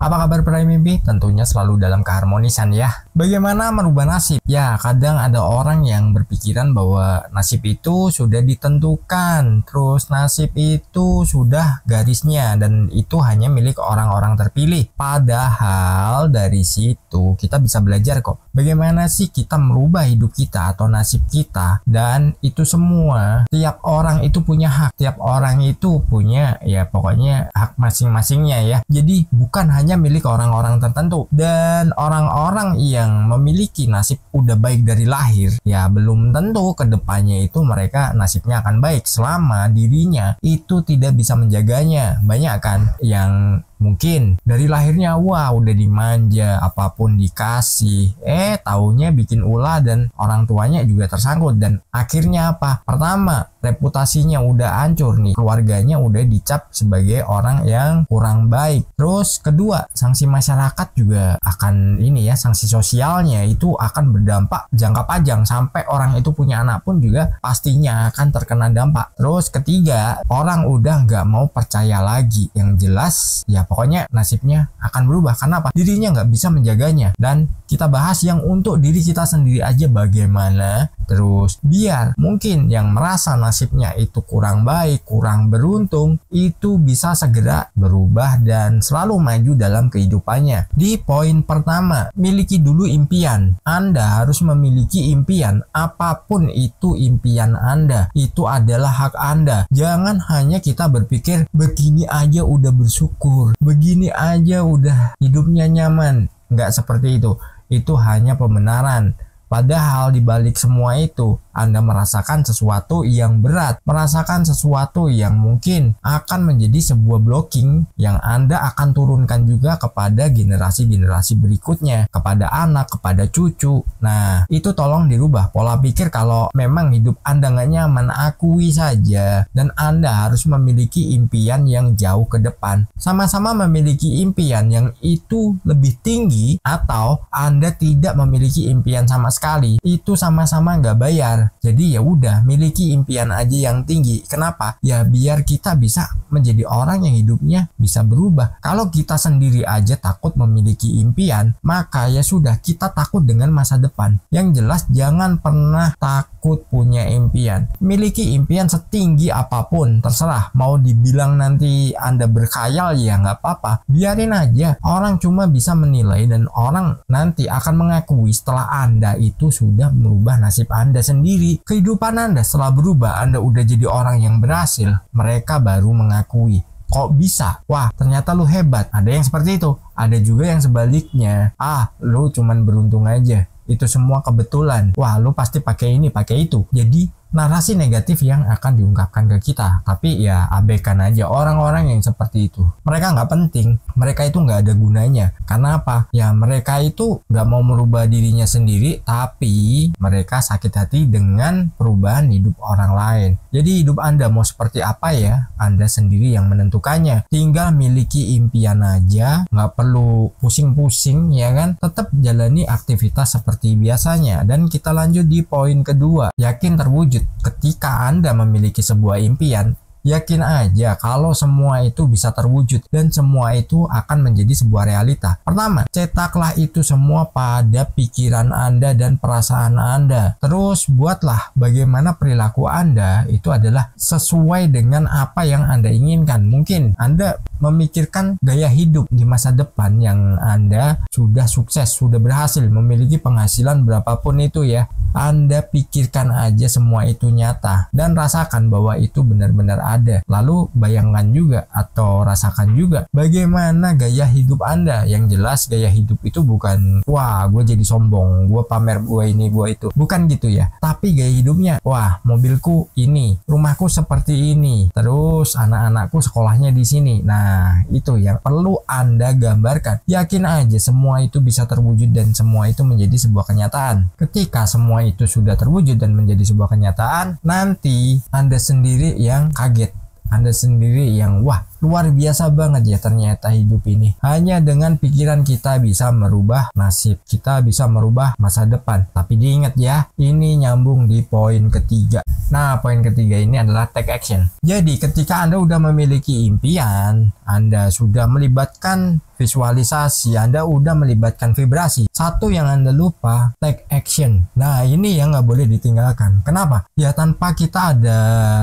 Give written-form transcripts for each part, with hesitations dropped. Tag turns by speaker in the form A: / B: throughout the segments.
A: Apa kabar peraih mimpi? Tentunya selalu dalam keharmonisan ya. Bagaimana merubah nasib? Ya, kadang ada orang yang berpikiran bahwa nasib itu sudah ditentukan, terus nasib itu sudah garisnya dan itu hanya milik orang-orang terpilih. Padahal dari situ kita bisa belajar kok. Bagaimana sih kita merubah hidup kita atau nasib kita, dan itu semua tiap orang itu punya hak, tiap orang itu punya ya pokoknya hak masing-masingnya ya. Jadi bukan hanya milik orang-orang tertentu, dan orang-orang yang memiliki nasib udah baik dari lahir ya belum tentu kedepannya itu mereka nasibnya akan baik selama dirinya itu tidak bisa menjaganya. Banyak kan yang mungkin dari lahirnya wah udah dimanja, apapun dikasih, taunya bikin ulah dan orang tuanya juga tersangkut, dan akhirnya apa? Pertama, reputasinya udah hancur nih, keluarganya udah dicap sebagai orang yang kurang baik. Terus kedua, sanksi masyarakat juga akan ini ya, sanksi sosialnya itu akan berdampak jangka panjang sampai orang itu punya anak pun juga pastinya akan terkena dampak. Terus ketiga, orang udah nggak mau percaya lagi, yang jelas ya pokoknya nasibnya akan berubah. Karena apa? Dirinya nggak bisa menjaganya. Dan kita bahas yang untuk diri kita sendiri aja bagaimana. Terus biar mungkin yang merasa nasibnya itu kurang baik, kurang beruntung, itu bisa segera berubah dan selalu maju dalam kehidupannya. Di poin pertama, miliki dulu impian. Anda harus memiliki impian. Apapun itu impian Anda, itu adalah hak Anda. Jangan hanya kita berpikir begini aja udah bersyukur, begini aja udah hidupnya nyaman. Nggak seperti itu. Itu hanya pembenaran. Padahal di balik semua itu, Anda merasakan sesuatu yang berat, merasakan sesuatu yang mungkin akan menjadi sebuah blocking yang Anda akan turunkan juga kepada generasi-generasi berikutnya, kepada anak, kepada cucu. Nah, itu tolong dirubah pola pikir. Kalau memang hidup Anda nggak nyaman, akui saja, dan Anda harus memiliki impian yang jauh ke depan. Sama-sama memiliki impian yang itu lebih tinggi, atau Anda tidak memiliki impian sama sekali, itu sama-sama nggak bayar. Jadi ya udah, miliki impian aja yang tinggi. Kenapa? Ya biar kita bisa menjadi orang yang hidupnya bisa berubah. Kalau kita sendiri aja takut memiliki impian, maka ya sudah, kita takut dengan masa depan. Yang jelas jangan pernah takut punya impian. Miliki impian setinggi apapun, terserah. Mau dibilang nanti Anda berkhayal ya nggak apa-apa, biarin aja. Orang cuma bisa menilai dan orang nanti akan mengakui setelah Anda itu sudah merubah nasib Anda sendiri. Kehidupan Anda setelah berubah, Anda udah jadi orang yang berhasil, mereka baru mengakui. Kok bisa? Wah, ternyata lu hebat. Ada yang seperti itu. Ada juga yang sebaliknya. Lu cuman beruntung aja. Itu semua kebetulan. Wah, lu pasti pakai ini, pakai itu. Jadi narasi negatif yang akan diungkapkan ke kita. Tapi ya abaikan aja orang-orang yang seperti itu. Mereka nggak penting. Mereka itu nggak ada gunanya. Karena apa? Ya mereka itu nggak mau merubah dirinya sendiri, tapi mereka sakit hati dengan perubahan hidup orang lain. Jadi hidup Anda mau seperti apa ya? Anda sendiri yang menentukannya. Tinggal miliki impian aja. Nggak perlu pusing-pusing ya kan? Tetap jalani aktivitas seperti biasanya. Dan kita lanjut di poin kedua. Yakin terwujud. Ketika Anda memiliki sebuah impian, yakin aja kalau semua itu bisa terwujud dan semua itu akan menjadi sebuah realita. Pertama, cetaklah itu semua pada pikiran Anda dan perasaan Anda. Terus buatlah bagaimana perilaku Anda itu adalah sesuai dengan apa yang Anda inginkan. Mungkin Anda memikirkan gaya hidup di masa depan yang Anda sudah sukses, sudah berhasil, memiliki penghasilan berapapun itu ya. Anda pikirkan aja semua itu nyata dan rasakan bahwa itu benar-benar ada. Lalu bayangkan juga atau rasakan juga bagaimana gaya hidup Anda. Yang jelas gaya hidup itu bukan wah gue jadi sombong, gue pamer gue ini gue itu, bukan gitu ya. Tapi gaya hidupnya, wah mobilku ini, rumahku seperti ini, terus anak-anakku sekolahnya di sini. Nah itu yang perlu Anda gambarkan. Yakin aja semua itu bisa terwujud dan semua itu menjadi sebuah kenyataan. Ketika semua itu sudah terwujud dan menjadi sebuah kenyataan, nanti Anda sendiri yang kaget. Anda sendiri yang wah Luar biasa banget ya ternyata hidup ini. Hanya dengan pikiran kita bisa merubah nasib, kita bisa merubah masa depan. Tapi diingat ya, ini nyambung di poin ketiga. Nah, poin ketiga ini adalah take action. Jadi ketika Anda udah memiliki impian, Anda sudah melibatkan visualisasi, Anda udah melibatkan vibrasi. Satu yang Anda lupa, take action. Nah, ini yang nggak boleh ditinggalkan. Kenapa? Ya tanpa kita ada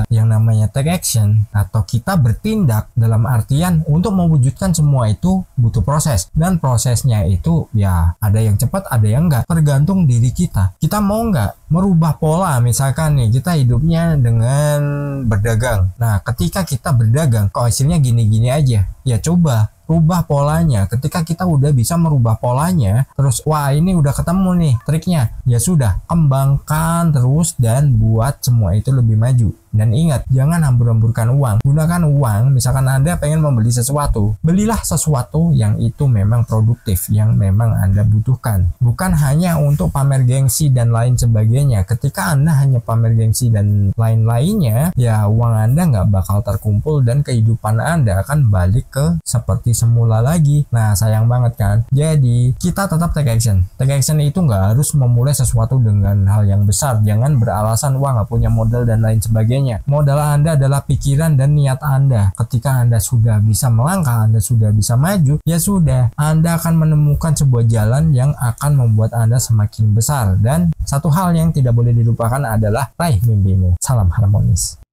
A: yang namanya take action atau kita bertindak, dalam artian untuk mewujudkan semua itu butuh proses. Dan prosesnya itu ya ada yang cepat, ada yang enggak. Tergantung diri kita. Kita mau nggak merubah pola, misalkan nih kita hidupnya dengan berdagang. Nah, ketika kita berdagang kok hasilnya gini-gini aja, ya coba rubah polanya. Ketika kita udah bisa merubah polanya, terus wah ini udah ketemu nih triknya, ya sudah, kembangkan terus dan buat semua itu lebih maju. Dan ingat, jangan hambur-hamburkan uang. Gunakan uang, misalkan Anda pengen membeli sesuatu, belilah sesuatu yang itu memang produktif, yang memang Anda butuhkan. Bukan hanya untuk pamer gengsi dan lain sebagainya. Ketika Anda hanya pamer gengsi dan lain-lainnya, ya uang Anda nggak bakal terkumpul dan kehidupan Anda akan balik ke seperti semula lagi. Nah, sayang banget kan? Jadi, kita tetap take action. Take action itu nggak harus memulai sesuatu dengan hal yang besar. Jangan beralasan, wah nggak punya modal dan lain sebagainya. Modal Anda adalah pikiran dan niat Anda. Ketika Anda sudah bisa melangkah, Anda sudah bisa maju, ya sudah, Anda akan menemukan sebuah jalan yang akan membuat Anda semakin besar. Dan satu hal yang tidak boleh dilupakan adalah raih mimpimu. Salam harmonis.